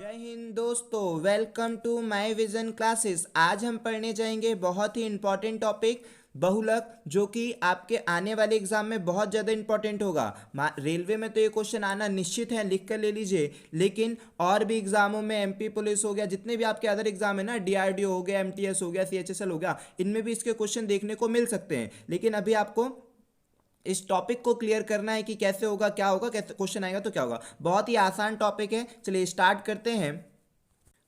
जय हिंद दोस्तों, welcome to my Vision Classes. आज हम पढ़ने जाएंगे बहुत ही इंपॉर्टेंट टॉपिक बहुलक, जो कि आपके आने वाले एग्जाम में बहुत ज़्यादा इंपॉर्टेंट होगा। रेलवे में तो ये क्वेश्चन आना निश्चित है, लिख कर ले लीजिए। लेकिन और भी एग्जामों में एमपी पुलिस हो गया, जितने भी आपके अदर एग्जाम है ना, डीआरडीओ हो गया, एमटीएस हो गया, सीएचएसएल हो गया, इनमें भी इसके क्वेश्चन देखने को मिल सकते हैं। लेकिन अभी आपको इस टॉपिक को क्लियर करना है कि कैसे होगा, क्या होगा, कैसे क्वेश्चन आएगा तो क्या होगा। बहुत ही आसान टॉपिक है, चलिए स्टार्ट करते हैं।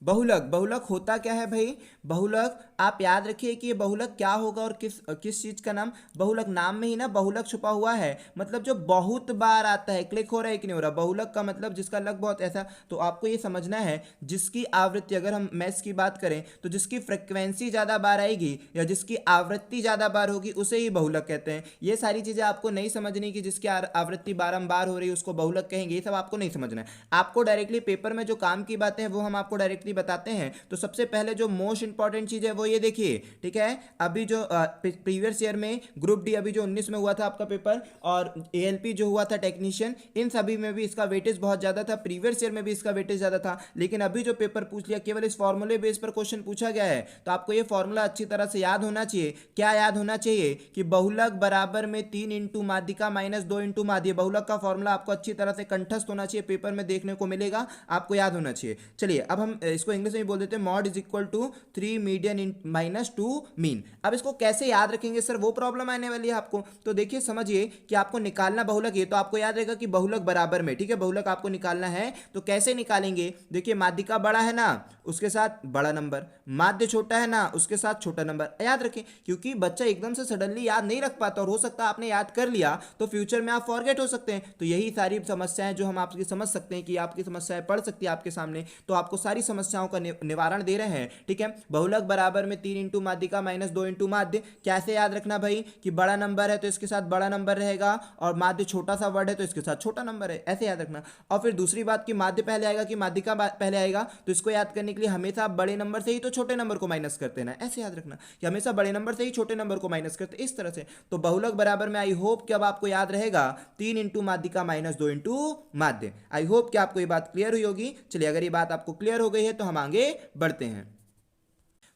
बहुलक, बहुलक होता क्या है भाई? बहुलक आप याद रखिए कि ये बहुलक क्या होगा और किस किस चीज का नाम। बहुलक नाम में ही ना बहुलक छुपा हुआ है, मतलब जो बहुत बार आता है। क्लिक हो रहा है कि नहीं हो रहा? बहुलक का मतलब जिसका लग बहुत ऐसा, तो आपको ये समझना है जिसकी आवृत्ति, अगर हम मैथ्स की बात करें तो जिसकी फ्रिक्वेंसी ज़्यादा बार आएगी या जिसकी आवृत्ति ज़्यादा बार होगी उसे ही बहुलक कहते हैं। ये सारी चीज़ें आपको नहीं समझनी कि जिसकी आवृत्ति बारंबार हो रही है उसको बहुलक कहेंगे, ये सब आपको नहीं समझना है। आपको डायरेक्टली पेपर में जो काम की बातें हैं वो हम आपको डायरेक्टली बताते हैं। तो सबसे पहले जो मोस्ट इंपॉर्टेंट चीज है वो ये देखिए, ठीक है। अभी जो प्रीवियस ईयर में ग्रुप डी अभी जो 19 में हुआ था आपका पेपर, और एएलपी जो हुआ था टेक्नीशियन, इन सभी में भी इसका वेटेज बहुत ज्यादा था। प्रीवियस ईयर में भी इसका वेटेज ज्यादा था। लेकिन अभी जो पेपर पूछ लिया, केवल इस फॉर्मूले बेस पर क्वेश्चन पूछा गया है, तो आपको ये फॉर्मूला अच्छी तरह से याद होना चाहिए। क्या याद होना चाहिए? कि बहुलक बराबर में 3 इंटू माध्यिका माइनस 2 इंटू माध्य। बहुलक का फॉर्मूला आपको अच्छी तरह से कंठस्थ होना चाहिए, पेपर में देखने को मिलेगा, आपको याद होना चाहिए। चलिए अब हम इसको इंग्लिश में बोल देते हैं, mode is equal to 3 median minus 2 mean. अब इसको कैसे याद रखेंगे सर, वो प्रॉब्लम आने वाली है आपको। तो देखिए समझिए कि आपको निकालना बहुलक, ये तो आपको याद रहेगा कि बहुलक बराबर में, ठीक है, बहुलक आपको निकालना है। तो कैसे निकालेंगे? देखिए माध्यिका बड़ा है ना, उसके साथ बड़ा नंबर, माध्य छोटा है ना, उसके साथ छोटा नंबर। याद रखें, क्योंकि बच्चा एकदम से सडनली याद नहीं रख पाता, और हो सकता है आपने याद कर लिया तो फ्यूचर में आप फॉरगेट हो सकते हैं। तो यही सारी समस्याएं जो हम आपकी समझ सकते हैं कि आपकी समस्याएं पड़ सकती है आपके सामने, तो आपको सारी समस्याओं का निवारण दे रहे हैं, ठीक है। बहुलक बराबर में 3 इंटू माध्यिका माइनस 2 इंटू माध्य। कैसे याद रखना भाई? कि बड़ा नंबर है तो इसके साथ बड़ा नंबर रहेगा, और माध्य छोटा सा वर्ड है तो इसके साथ छोटा नंबर है, ऐसे याद रखना। और फिर दूसरी बात कि माध्य पहले आएगा कि माध्यिका पहले आएगा, तो इसको याद करने के लिए हमेशा बड़े नंबर से ही तो छोटे नंबर को माइनस करते हैं ना, ऐसे याद रखना कि हमेशा बड़े नंबर से ही छोटे नंबर को माइनस करते, इस तरह से। तो बहुलक बराबर में, आई होप कि अब आपको याद रहेगा, 3 इंटू माध्यिका माइनस 2 इंटू माध्य। आई होप कि आपको ये बात क्लियर हुई होगी। चलिए अगर ये बात आपको क्लियर हो गई है तो हम आगे बढ़ते हैं।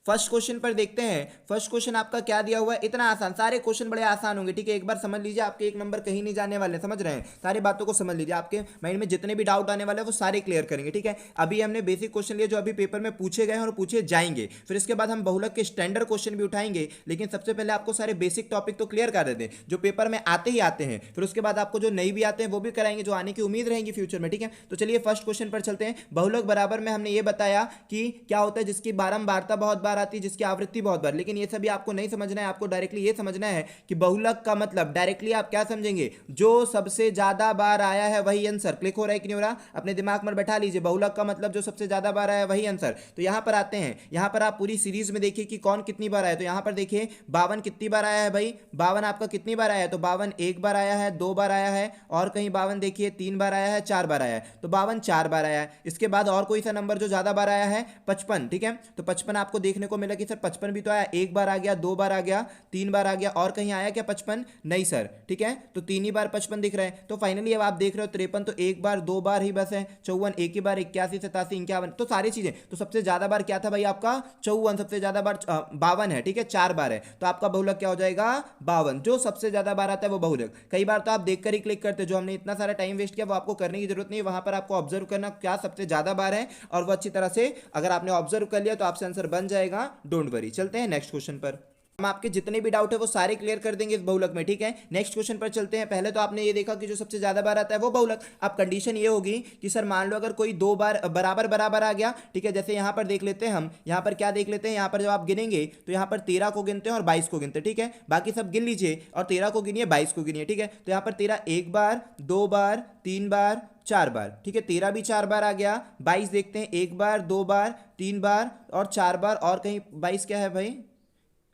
फर्स्ट क्वेश्चन पर देखते हैं। फर्स्ट क्वेश्चन आपका क्या दिया हुआ है? इतना आसान, सारे क्वेश्चन बड़े आसान होंगे, ठीक है। एक बार समझ लीजिए, आपके एक नंबर कहीं नहीं जाने वाले, समझ रहे हैं? सारी बातों को समझ लीजिए, आपके माइंड में जितने भी डाउट आने वाले हैं वो सारे क्लियर करेंगे, ठीक है। अभी हमने बेसिक क्वेश्चन लिए जो अभी पेपर में पूछे गए हैं और पूछे जाएंगे, फिर इसके बाद हम बहुलक के स्टैंडर्ड क्वेश्चन भी उठाएंगे। लेकिन सबसे पहले आपको सारे बेसिक टॉपिक तो क्लियर कर देते हैं जो पेपर में आते ही आते हैं, फिर उसके बाद आपको जो नहीं भी आते हैं वो भी कराएंगे, जो आने की उम्मीद रहेगी फ्यूचर में, ठीक है। तो चलिए फर्स्ट क्वेश्चन पर चलते हैं। बहुलक बराबर में हमने ये बताया कि क्या होता है, जिसकी बारंबारता बहुत बार आती है, जिसकी आवृत्ति बहुत बार। लेकिन ये सभी आपको नहीं समझना है, आपको डायरेक्टली ये समझना है कि बहुलक का मतलब डायरेक्टली आप क्या समझेंगे, जो सबसे ज्यादा बार आया है वही आंसर। क्लिक हो रहा है कि नहीं हो रहा? अपने दिमाग में बैठा लीजिए, बहुलक का मतलब जो सबसे ज्यादा बार आया है वही आंसर। तो यहां पर आते हैं, यहां पर आप पूरी सीरीज में देखिए कि कौन कितनी बार आया। तो यहां पर देखिए 52 कितनी बार आया है भाई? 52 आपका कितनी बार आया है? तो 52 एक बार आया है, 2 बार आया है, और कहीं 52 देखिए 3 बार आया है, 4 बार आया है। तो 52 4 बार आया है। इसके बाद और कोई सा नंबर जो ज्यादा बार आया है? 55, ठीक है। तो 55 आपको देखने को मिला कि सर 55 भी तो आया, एक बार आ गया, 2 बार आ गया, 3 बार आ गया, और कहीं आया क्या 55? नहीं सर, ठीक है। तो 3 ही बार 55 दिख रहा है। तो फाइनली अब आप देख रहे हो 53 तो एक बार, 2 बार ही बस है। 54 एक ही बार, 81 87 51, तो सारी चीजें। तो सबसे ज्यादा बार क्या था भाई आपका? 54। सबसे ज्यादा बार 52 है, ठीक है, 4 बार है। तो आपका बहुलक क्या हो जाएगा? 52। जो सबसे ज्यादा बार आता है वो बहुलक। कई बार तो आप देखकर ही क्लिक करते, जो हमने इतना सारा टाइम वेस्ट किया वो आपको करने की जरूरत नहीं है। वहां पर आपको ऑब्जर्व करना क्या सबसे ज्यादा बार है, और वो अच्छी तरह से अगर आपने ऑब्जर्व कर लिया तो आपसे आंसर बन जाएगा, डोंट वरी। चलते हैं नेक्स्ट क्वेश्चन पर। हम आपके जितने भी डाउट है वो सारे क्लियर कर देंगे इस बहुलक में, ठीक है। नेक्स्ट क्वेश्चन पर चलते हैं। पहले तो आपने ये देखा कि जो सबसे ज्यादा बार आता है वो बहुलक। अब कंडीशन ये होगी कि सर मान लो अगर कोई 2 बार बराबर बराबर आ गया, ठीक है। जैसे यहां पर देख लेते हैं, हम यहां पर क्या देख लेते हैं, यहां पर जब आप गिनेंगे तो यहां पर 13 को गिनते हैं और 22 को गिनते हैं, ठीक है। बाकी सब गिन लीजिए, और 13 को गिनिए, 22 को गिनिए, ठीक है। तो यहां पर 13 एक बार, 2 बार, 3 बार, 4 बार, ठीक है। 13 भी 4 बार आ गया। 22 देखते हैं, एक बार, 2 बार, 3 बार और 4 बार, और कहीं 22 क्या है भाई?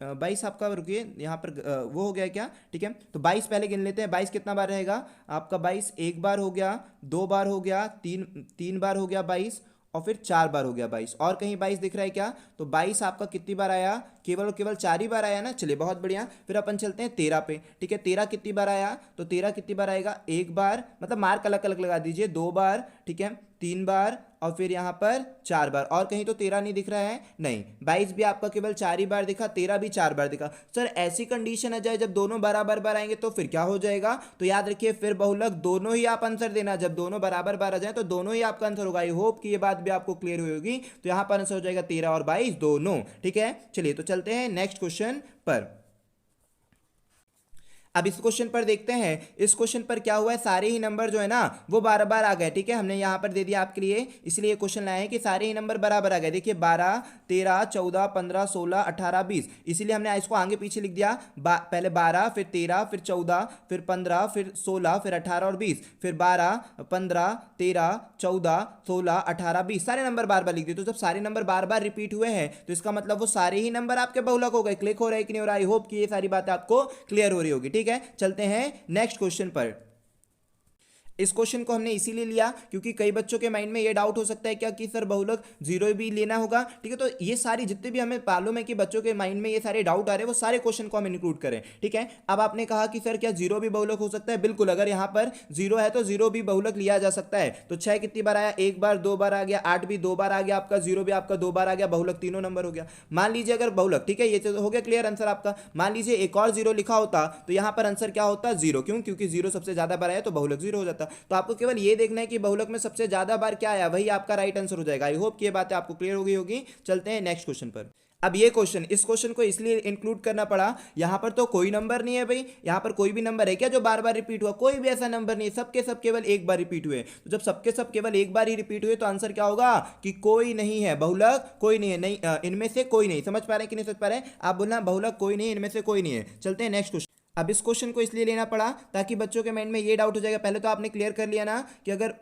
22 आपका, रुकिए यहाँ पर वो हो गया क्या, ठीक है। तो 22 पहले गिन लेते हैं। 22 कितना बार रहेगा आपका? 22 एक बार हो गया, 2 बार हो गया, तीन बार हो गया 22, और फिर 4 बार हो गया 22, और कहीं 22 दिख रहा है क्या? तो 22 आपका कितनी बार आया? केवल और केवल 4 ही बार आया ना, चलिए बहुत बढ़िया। फिर अपन चलते हैं 13 पे, ठीक है। 13 कितनी बार आया, तो 13 कितनी बार आएगा, एक बार, मतलब मार्क अलग अलग लगा दीजिए, 2 बार, ठीक है, 3 बार और फिर यहाँ पर 4 बार। और कहीं तो 13 नहीं दिख रहा है, नहीं। 22 भी आपका केवल 4 ही बार दिखा, 13 भी 4 बार दिखा। सर ऐसी कंडीशन आ जाए जब दोनों बराबर बार आएंगे तो फिर क्या हो जाएगा, तो याद रखिए फिर बहुलक दोनों ही आप आंसर देना। जब दोनों बराबर बार आ जाए तो दोनों ही आपका आंसर होगा। आई होप कि ये बात भी आपको क्लियर हुई होगी। तो यहाँ पर आंसर हो जाएगा 13 और 22 दोनों, ठीक है। चलिए तो चलते हैं नेक्स्ट क्वेश्चन पर। अब इस क्वेश्चन पर देखते हैं, इस क्वेश्चन पर क्या हुआ है, सारे ही नंबर जो है ना वो बार बार आ गए, ठीक है। हमने यहाँ पर दे दिया आपके लिए, इसलिए क्वेश्चन लाए हैं कि सारे ही नंबर बराबर आ गए। देखिए 12, 13, 14, 15, 16, 18, 20, इसीलिए हमने इसको आगे पीछे लिख दिया। पहले 12, फिर 13, फिर 14, फिर 15, फिर 16, फिर 18 और 20, फिर 12, 15, 13, 14, 16, 18, 20, सारे नंबर बार बार लिख दिए। तो जब सारे नंबर बार बार रिपीट हुए हैं तो इसका मतलब वो सारे ही नंबर आपके बहुलक हो गए। क्लिक हो रहा है कि नहीं हो रहा, आई होप कि ये सारी बातें आपको क्लियर हो रही होगी, ठीक है। चलते हैं नेक्स्ट क्वेश्चन पर। इस क्वेश्चन को हमने इसीलिए लिया क्योंकि कई बच्चों के माइंड में ये डाउट हो सकता है क्या कि सर बहुलक जीरो भी लेना होगा, ठीक है। तो ये सारी जितने भी हमें मालूम है कि बच्चों के माइंड में ये सारे डाउट आ रहे हैं वो सारे क्वेश्चन को हम इंक्लूड करें, ठीक है। अब आपने कहा कि सर क्या जीरो भी बहुलक हो सकता है, बिल्कुल। अगर यहाँ पर जीरो है तो जीरो भी बहुलक लिया जा सकता है। तो 6 कितनी बार आया, एक बार, 2 बार आ गया, 8 भी 2 बार आ गया आपका, जीरो भी आपका 2 बार आ गया, बहुलक तीनों नंबर हो गया। मान लीजिए अगर बहुलक, ठीक है, ये तो हो गया क्लियर आंसर आपका। मान लीजिए एक और जीरो लिखा होता तो यहाँ पर आंसर क्या होता, जीरो। क्यों, क्योंकि जीरो सबसे ज्यादा बार आया तो बहुलक जीरो हो जाता। तो आपको केवल ये देखना है कि बहुलक में सबसे ज्यादा बार क्या आया, वही आपका राइट आंसर हो जाएगा। आई होप कि ये बातें आपको क्लियर हो गई होगी। चलते हैं नेक्स्ट क्वेश्चन पर। अब ये क्वेश्चन, इस क्वेश्चन को इसलिए इंक्लूड करना पड़ा, यहां पर तो कोई नंबर नहीं है भाई। यहां पर कोई भी नंबर है क्या जो बार बार रिपीट हुआ, कोई भी ऐसा नंबर नहीं है, सबके सब केवल एक बार रिपीट हुए। तो जब सबके सब केवल एक बार ही रिपीट हुए तो आंसर क्या होगा कि कोई नहीं है बहुलक, कोई नहीं है, नहीं इनमें से कोई नहीं। समझ पा रहे हैं कि नहीं समझ पा रहे हैं आप, बोलना बहुलक कोई नहीं, इनमें से कोई नहीं है। चलते हैं नेक्स्ट क्वेश्चन। अब इस क्वेश्चन को इसलिए लेना पड़ा ताकि बच्चों के माइंड में ये डाउट हो जाएगा। पहले तो आपने क्लियर कर लिया ना कि अगर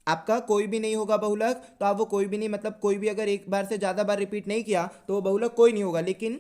आपका कोई भी नहीं होगा बहुलक तो आप वो कोई भी नहीं, मतलब कोई भी अगर एक बार से ज्यादा बार रिपीट नहीं किया तो वो बहुलक कोई नहीं होगा। लेकिन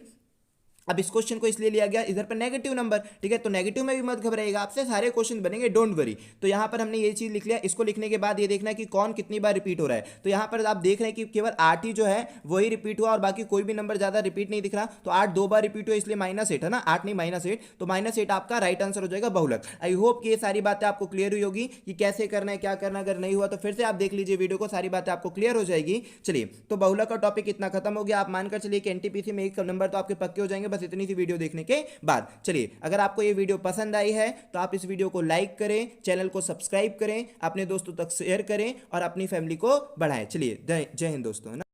अब इस क्वेश्चन को इसलिए लिया गया इधर पर नेगेटिव नंबर, ठीक है। तो नेगेटिव में भी मत घबराइएगा, आपसे सारे क्वेश्चन बनेंगे, डोंट वरी। तो यहाँ पर हमने ये चीज लिख लिया। इसको लिखने के बाद ये देखना है कि कौन कितनी बार रिपीट हो रहा है। तो यहाँ पर आप देख रहे हैं कि केवल 8 ही जो है वही रिपीट हुआ और बाकी कोई भी नंबर ज्यादा रिपीट नहीं दिख रहा। तो 8 2 बार रिपीट हुआ इसलिए -8 है ना, 8 नहीं -8, तो -8 आपका राइट आंसर हो जाएगा बहुलक। आई होप कि ये सारी बातें आपको क्लियर हुई होगी कि कैसे करना है, क्या करना। अगर नहीं हुआ तो फिर से आप देख लीजिए वीडियो को, सारी बातें आपको क्लियर हो जाएगी। चलिए तो बहुलक का टॉपिक इतना खत्म हो गया। आप मानकर चलिए कि एनटीपीसी में एक नंबर तो आपके पक्के हो जाएंगे बस इतनी सी वीडियो देखने के बाद। चलिए अगर आपको ये वीडियो पसंद आई है तो आप इस वीडियो को लाइक करें, चैनल को सब्सक्राइब करें, अपने दोस्तों तक शेयर करें और अपनी फैमिली को बढ़ाएं। चलिए जय हिंद दोस्तों।